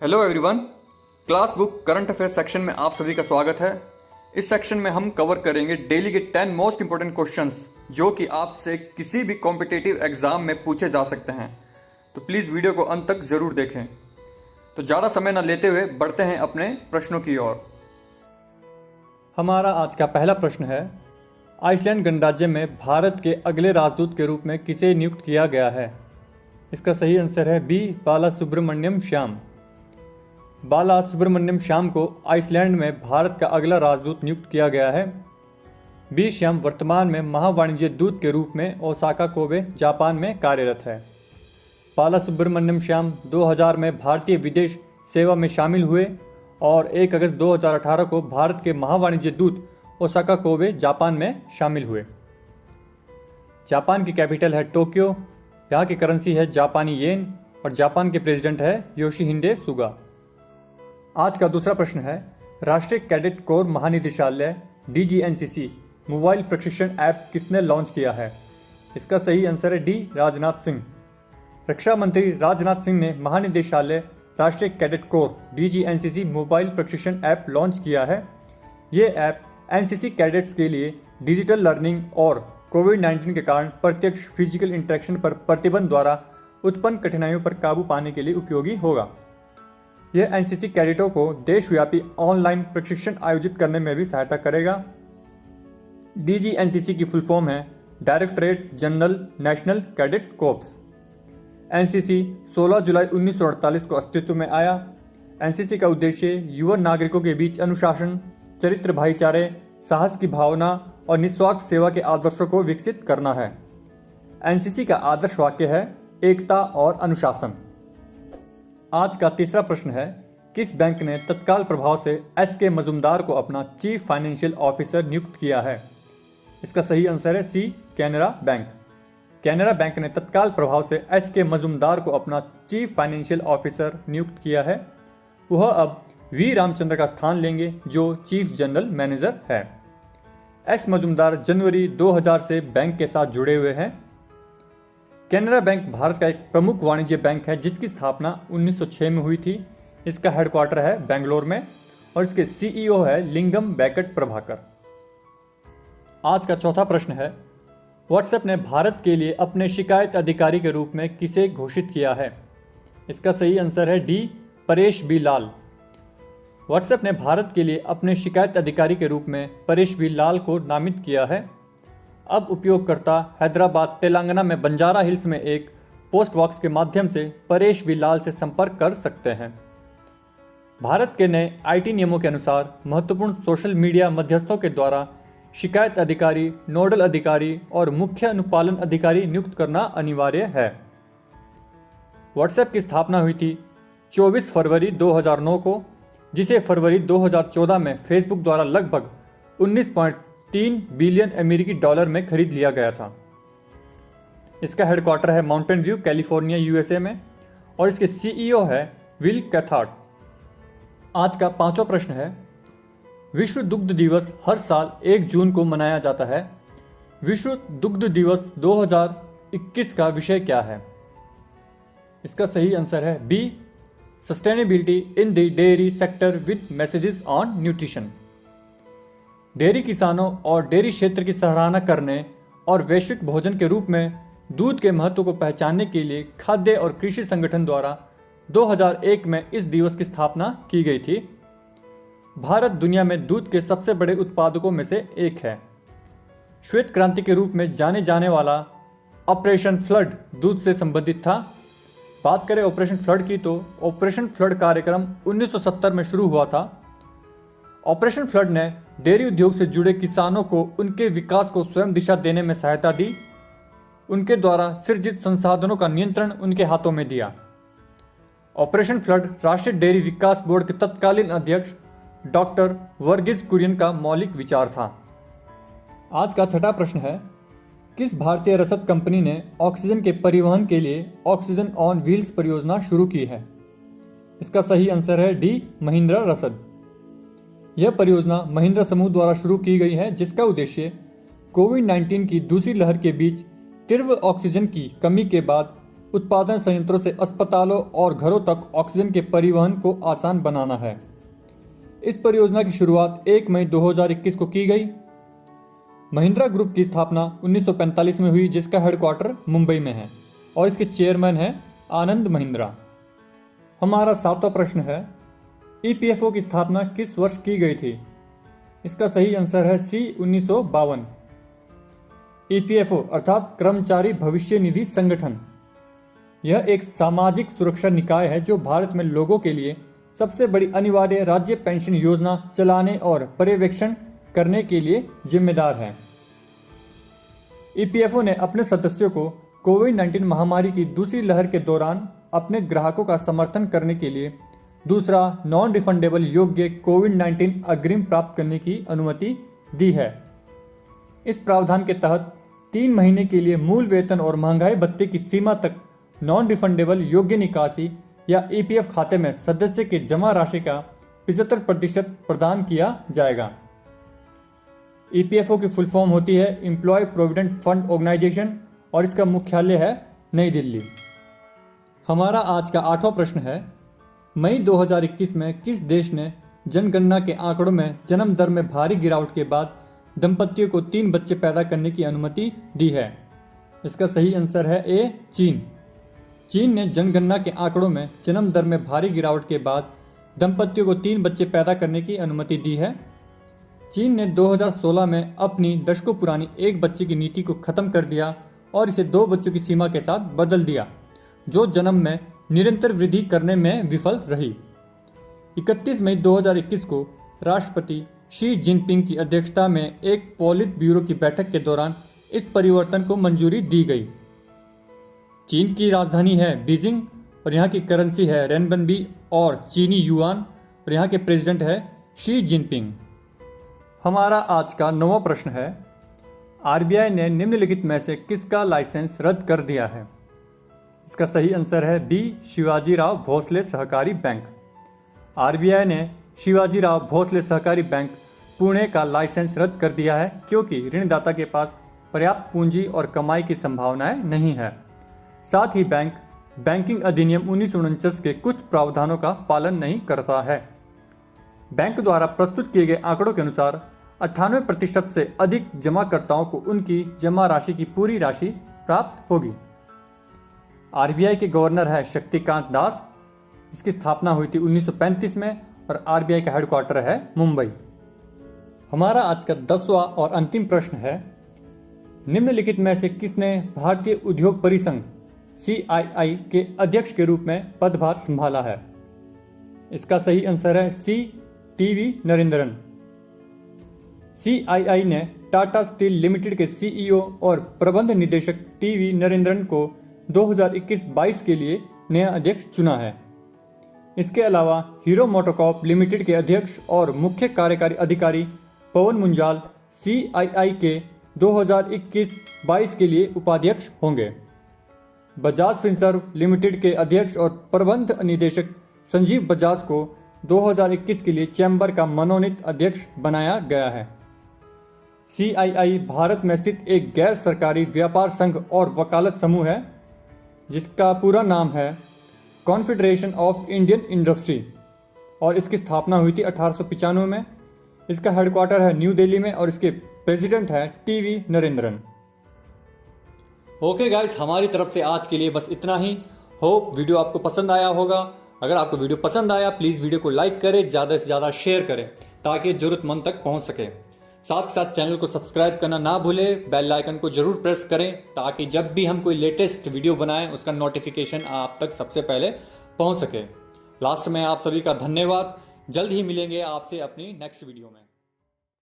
Hello everyone, class book current affairs section में आप सभी का स्वागत है। इस सेक्शन में हम कवर करेंगे डेली के 10 मोस्ट इंपॉर्टेंट क्वेश्चंस जो कि आपसे किसी भी कॉम्पिटिटिव एग्जाम में पूछे जा सकते हैं। तो प्लीज़ वीडियो को अंत तक ज़रूर देखें। तो ज़्यादा समय न लेते हुए बढ़ते हैं अपने प्रश्नों की ओर। हमारा आज का पहला प्रश्न है, आइसलैंड गणराज्य में भारत के अगले राजदूत के रूप में किसे नियुक्त किया गया है? इसका सही आंसर है बी, बालासुब्रमण्यम श्याम। बालासुब्रमण्यम श्याम को आइसलैंड में भारत का अगला राजदूत नियुक्त किया गया है। बी श्याम वर्तमान में महावाणिज्य दूत के रूप में ओसाका कोबे जापान में कार्यरत है। बालासुब्रमण्यम श्याम 2000 में भारतीय विदेश सेवा में शामिल हुए और 1 अगस्त 2018 को भारत के महावाणिज्य दूत ओसाका कोबे जापान में शामिल हुए। जापान की कैपिटल है टोक्यो, यहाँ की करेंसी है जापानी येन और जापान के प्रेसिडेंट है योशिहिडे सुगा। आज का दूसरा प्रश्न है, राष्ट्रीय कैडेट कोर महानिदेशालय DGNCC मोबाइल प्रशिक्षण ऐप किसने लॉन्च किया है? इसका सही आंसर है डी, राजनाथ सिंह। रक्षा मंत्री राजनाथ सिंह ने महानिदेशालय राष्ट्रीय कैडेट कोर DGNCC मोबाइल प्रशिक्षण ऐप लॉन्च किया है। ये ऐप NCC कैडेट्स के लिए डिजिटल लर्निंग और कोविड-19 के कारण प्रत्यक्ष फिजिकल इंटरेक्शन पर प्रतिबंध द्वारा उत्पन्न कठिनाइयों पर काबू पाने के लिए उपयोगी होगा। यह NCC कैडेटों को देशव्यापी ऑनलाइन प्रशिक्षण आयोजित करने में भी सहायता करेगा। DGNCC की फुल फॉर्म है directorate general national cadet corpse. NCC 16 जुलाई 1948 को अस्तित्व में आया। NCC का उद्देश्य युवा नागरिकों के बीच अनुशासन, चरित्र, भाईचारे, साहस की भावना और निस्वार्थ सेवा के आदर्शों को विकसित करना है। NCC का आदर्श वाक्य है एकता और अनुशासन। आज का तीसरा प्रश्न है, किस बैंक ने तत्काल प्रभाव से SK मजुमदार को अपना चीफ फाइनेंशियल ऑफिसर नियुक्त किया है? इसका सही आंसर है सी, कैनरा बैंक। कैनरा बैंक ने तत्काल प्रभाव से SK मजुमदार को अपना चीफ फाइनेंशियल ऑफिसर नियुक्त किया है। वह अब वी रामचंद्र का स्थान लेंगे जो चीफ जनरल मैनेजर है। एस मजुमदार जनवरी 2000 से बैंक के साथ जुड़े हुए हैं। कैनरा बैंक भारत का एक प्रमुख वाणिज्य बैंक है जिसकी स्थापना 1906 में हुई थी। इसका हेडक्वार्टर है बेंगलोर में और इसके CEO है लिंगम वेंकट प्रभाकर। आज का चौथा प्रश्न है, व्हाट्सएप ने भारत के लिए अपने शिकायत अधिकारी के रूप में किसे घोषित किया है? इसका सही आंसर है डी, परेश बी लाल। व्हाट्सएप ने भारत के लिए अपने शिकायत अधिकारी के रूप में परेश बी लाल को नामित किया है। अब उपयोगकर्ता हैदराबाद, तेलंगाना में बंजारा हिल्स में एक पोस्ट बॉक्स के माध्यम से परेश बी लाल से संपर्क कर सकते हैं। भारत के नए IT नियमों के अनुसार महत्वपूर्ण सोशल मीडिया मध्यस्थों के द्वारा शिकायत अधिकारी, नोडल अधिकारी और मुख्य अनुपालन अधिकारी नियुक्त करना अनिवार्य है। व्हाट्सएप की स्थापना हुई थी 24 फरवरी 2009 को, जिसे फरवरी 2014 में फेसबुक द्वारा लगभग 19.3 बिलियन अमेरिकी डॉलर में खरीद लिया गया था। इसका हेडक्वार्टर है माउंटेन व्यू, कैलिफोर्निया, USA में और इसके CEO है विल कैथार्ड। आज का पांचवा प्रश्न है, विश्व दुग्ध दिवस हर साल 1 जून को मनाया जाता है। विश्व दुग्ध दिवस 2021 का विषय क्या है? इसका सही आंसर है B, sustainability in the dairy sector with messages on nutrition. Dairy किसानों और डेयरी क्षेत्र की सराहना करने और वैश्विक भोजन के रूप में दूध के महत्व को पहचानने के लिए खाद्य और कृषि संगठन द्वारा 2001 में इस दिवस की स्थापना की गई थी। भारत दुनिया में दूध के सबसे बड़े उत्पादकों में से एक है। श्वेत क्रांति के रूप में जाने जाने वाला ऑपरेशन फ्लड दूध से संबंधित था। बात करें ऑपरेशन फ्लड की तो ऑपरेशन फ्लड कार्यक्रम 1970 में शुरू हुआ था। ऑपरेशन फ्लड ने डेयरी उद्योग से जुड़े किसानों को उनके विकास को स्वयं दिशा देने में सहायता दी। उनके द्वारा सृजित संसाधनों का नियंत्रण उनके हाथों में दिया। ऑपरेशन फ्लड राष्ट्रीय डेयरी विकास बोर्ड के तत्कालीन अध्यक्ष डॉक्टर वर्गीस कुरियन का मौलिक विचार था। आज का छठा प्रश्न है, किस भारतीय रसद कंपनी ने ऑक्सीजन के परिवहन के लिए ऑक्सीजन ऑन व्हील्स परियोजना शुरू की है? इसका सही आंसर है डी, महिंद्रा रसद। यह परियोजना महिंद्रा समूह द्वारा शुरू की गई है जिसका उद्देश्य कोविड-19 की दूसरी लहर के बीच तीव्र ऑक्सीजन की कमी के बाद उत्पादन संयंत्रों से अस्पतालों और घरों तक ऑक्सीजन के परिवहन को आसान बनाना है। इस परियोजना की शुरुआत 1 मई 2021 को की गई। महिंद्रा ग्रुप की स्थापना 1945 में हुई, जिसका हेडक्वार्टर मुंबई में है और इसके चेयरमैन हैं आनंद महिंद्रा। हमारा 7वां प्रश्न है, ईपीएफओ की स्थापना किस वर्ष की गई थी? इसका सही आंसर है सी 1952। ईपीएफओ अर्थात कर्मचारी भविष्य निधि संगठन, यह एक सामाजिक सुरक्षा निकाय है जो भारत में लोगों के लिए सबसे बड़ी अनिवार्य राज्य पेंशन योजना चलाने और पर्यवेक्षण करने के लिए जिम्मेदार है। ईपीएफओ ने अपने सदस्यों को कोविड-19 महामारी की दूसरी लहर के दौरान अपने ग्राहकों का समर्थन करने के लिए दूसरा नॉन रिफंडेबल योग्य कोविड-19 अग्रिम प्राप्त करने की अनुमति दी है। इस प्रावधान के तहत 3 महीने के लिए मूल वेतन और महंगाई भत्ते की सीमा तक नॉन रिफंडेबल योग्य निकासी या ईपीएफ खाते में सदस्य के जमा राशि का 75% प्रदान किया जाएगा। ईपीएफओ की फुल फॉर्म होती है एम्प्लॉय प्रोविडेंट फंड ऑर्गेनाइजेशन और इसका मुख्यालय है नई दिल्ली। हमारा आज का 8वां प्रश्न है, मई 2021 में किस देश ने जनगणना के आंकड़ों में जन्म दर में भारी गिरावट के बाद दंपतियों को 3 बच्चे पैदा करने की अनुमति दी है? इसका सही आंसर है ए चीन। चीन ने जनगणना के आंकड़ों में जन्म दर में भारी गिरावट के बाद दंपतियों को 3 बच्चे पैदा करने की अनुमति दी है। चीन ने 2016 में अपनी दशकों पुरानी 1 बच्चे की नीति को खत्म कर दिया और इसे 2 बच्चों की सीमा के साथ बदल दिया, जो जन्म में निरंतर वृद्धि करने में विफल रही। 31 मई 2021 को राष्ट्रपति शी जिनपिंग की अध्यक्षता में एक पॉलिट ब्यूरो की बैठक के दौरान इस परिवर्तन को मंजूरी दी गई। चीन की राजधानी है बीजिंग और यहाँ की करेंसी है रेनबनबी और चीनी युआन और यहाँ के प्रेसिडेंट है शी जिनपिंग। हमारा आज का 9वां प्रश्न है, आरबीआई ने निम्नलिखित में से किसका लाइसेंस रद्द कर दिया है? इसका सही आंसर है बी शिवाजीराव भोसले सहकारी बैंक। आरबीआई ने शिवाजीराव भोसले सहकारी बैंक पुणे का लाइसेंस रद्द कर दिया है क्योंकि ऋणदाता के पास पर्याप्त पूंजी और कमाई की संभावनाएं नहीं है। साथ ही बैंक बैंकिंग अधिनियम 1949 के कुछ प्रावधानों का पालन नहीं करता है। बैंक द्वारा प्रस्तुत किए गए आंकड़ों के अनुसार 98% से अधिक जमाकर्ताओं को उनकी जमा राशि की पूरी राशि प्राप्त होगी। आरबीआई के गवर्नर है शक्तिकांत दास। इसकी स्थापना हुई थी 1935 में और आरबीआई का हेडक्वार्टर है मुंबई। हमारा आज का 10वां और अंतिम प्रश्न है, निम्नलिखित में से किसने भारतीय उद्योग परिसंघ CII के अध्यक्ष के रूप में पदभार संभाला है? इसका सही आंसर है सी टीवी नरेंद्रन। CII ने टाटा स्टील लिमिटेड के CEO और प्रबंध निदेशक टीवी नरेंद्रन को 2021-22 के लिए नया अध्यक्ष चुना है। इसके अलावा हीरो मोटोकॉर्प लिमिटेड के अध्यक्ष और मुख्य कार्यकारी अधिकारी पवन मुंजाल CII के 2021-22 के लिए उपाध्यक्ष होंगे। बजाज फिनसर्व लिमिटेड के अध्यक्ष और प्रबंध निदेशक संजीव बजाज को 2021 के लिए चैम्बर का मनोनीत अध्यक्ष बनाया गया है। CII भारत में स्थित एक गैर सरकारी व्यापार संघ और वकालत समूह है जिसका पूरा नाम है कॉन्फेडरेशन ऑफ इंडियन इंडस्ट्री और इसकी स्थापना हुई थी 1895 में। इसका हेडक्वार्टर है न्यू दिल्ली में और इसके प्रेसिडेंट है टीवी नरेंद्रन। ओके गाइस, हमारी तरफ से आज के लिए बस इतना ही। होप वीडियो आपको पसंद आया होगा। अगर आपको वीडियो पसंद आया प्लीज़ वीडियो को लाइक करें, ज़्यादा से ज़्यादा शेयर करें ताकि ज़रूरतमंद तक पहुंच सके। साथ ही साथ चैनल को सब्सक्राइब करना ना भूलें, बेल आइकन को जरूर प्रेस करें ताकि जब भी हम कोई लेटेस्ट वीडियो बनाएं उसका नोटिफिकेशन आप तक सबसे पहले पहुंच सके। लास्ट में आप सभी का धन्यवाद। जल्द ही मिलेंगे आपसे अपनी नेक्स्ट वीडियो में।